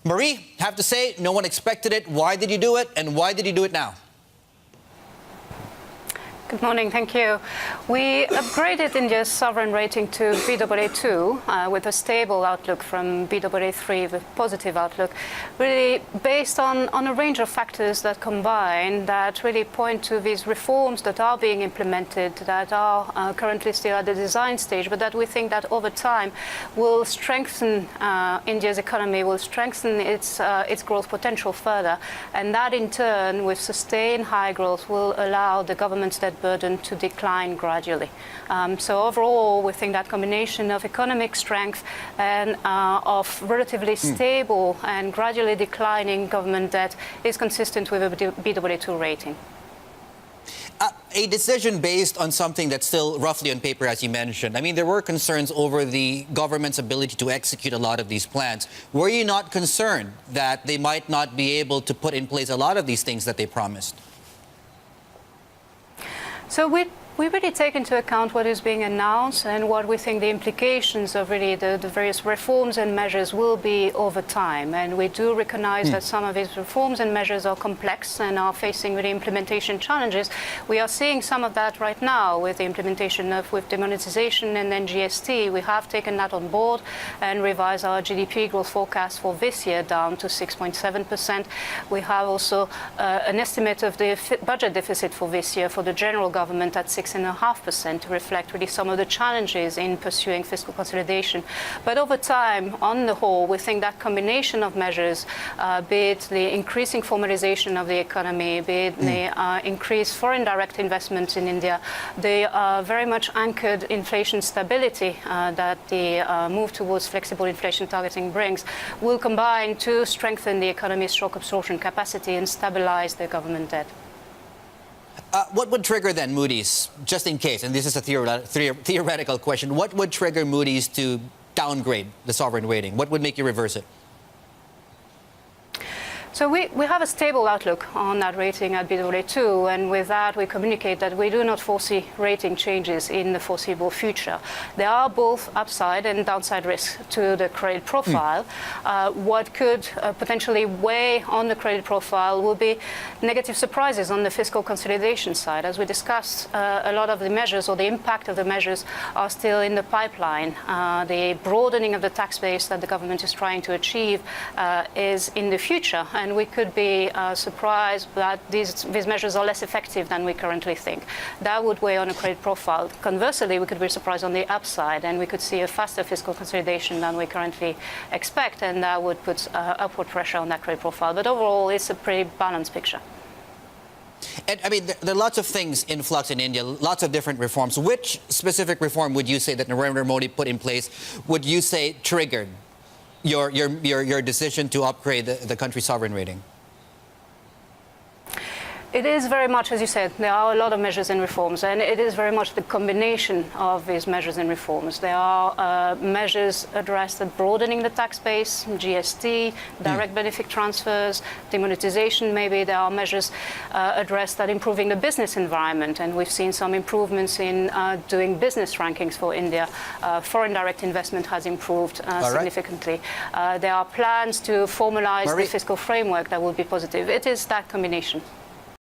Marie, have to say, no one expected it. Why did you do it, and why did you do it now? Good morning, thank you. We upgraded India's sovereign rating to Baa2 with a stable outlook from Baa3 with positive outlook, really based on a range of factors that combine, that really point to these reforms that are being implemented, that are currently still at the design stage, but that we think that over time will strengthen India's economy, will strengthen its growth potential further, and that in turn, with sustained high growth, will allow the government's debt burden to decline gradually. So overall, we think that combination of economic strength and of relatively stable and gradually declining government debt is consistent with a Baa2 rating. A decision based on something that's still roughly on paper, as you mentioned. I mean, there were concerns over the government's ability to execute a lot of these plans. Were you not concerned that they might not be able to put in place a lot of these things that they promised? So we really take into account what is being announced and what we think the implications of really the various reforms and measures will be over time. And we do recognize that some of these reforms and measures are complex and are facing really implementation challenges. We are seeing some of that right now with the implementation of demonetization and then GST. We have taken that on board and revised our GDP growth forecast for this year down to 6.7%. We have also an estimate of the budget deficit for this year for the general government at 6.5% to reflect really some of the challenges in pursuing fiscal consolidation. But over time, on the whole, we think that combination of measures, be it the increasing formalization of the economy, be it the increased foreign direct investment in India, the very much anchored inflation stability that the move towards flexible inflation targeting brings, will combine to strengthen the economy's shock absorption capacity and stabilize the government debt. What would trigger then Moody's, just in case, and this is a theoretical question, what would trigger Moody's to downgrade the sovereign rating? What would make you reverse it? So we have a stable outlook on that rating at Baa2, and with that we communicate that we do not foresee rating changes in the foreseeable future. There are both upside and downside risks to the credit profile. What could potentially weigh on the credit profile will be negative surprises on the fiscal consolidation side. As we discussed, a lot of the measures or the impact of the measures are still in the pipeline. The broadening of the tax base that the government is trying to achieve is in the future. And we could be surprised that these measures are less effective than we currently think. That would weigh on a credit profile. Conversely, we could be surprised on the upside, and we could see a faster fiscal consolidation than we currently expect, and that would put upward pressure on that credit profile. But overall, it's a pretty balanced picture. And I mean, there are lots of things in flux in India, lots of different reforms. Which specific reform would you say that Narendra Modi put in place, would you say triggered your decision to upgrade the country's sovereign rating? It is very much, as you said, there are a lot of measures and reforms, and it is very much the combination of these measures and reforms. There are measures addressed at broadening the tax base, GST, direct benefit transfers, demonetization maybe. There are measures addressed at improving the business environment, and we've seen some improvements in doing business rankings for India. Foreign direct investment has improved significantly. There are plans to formalize the fiscal framework that will be positive. It is that combination.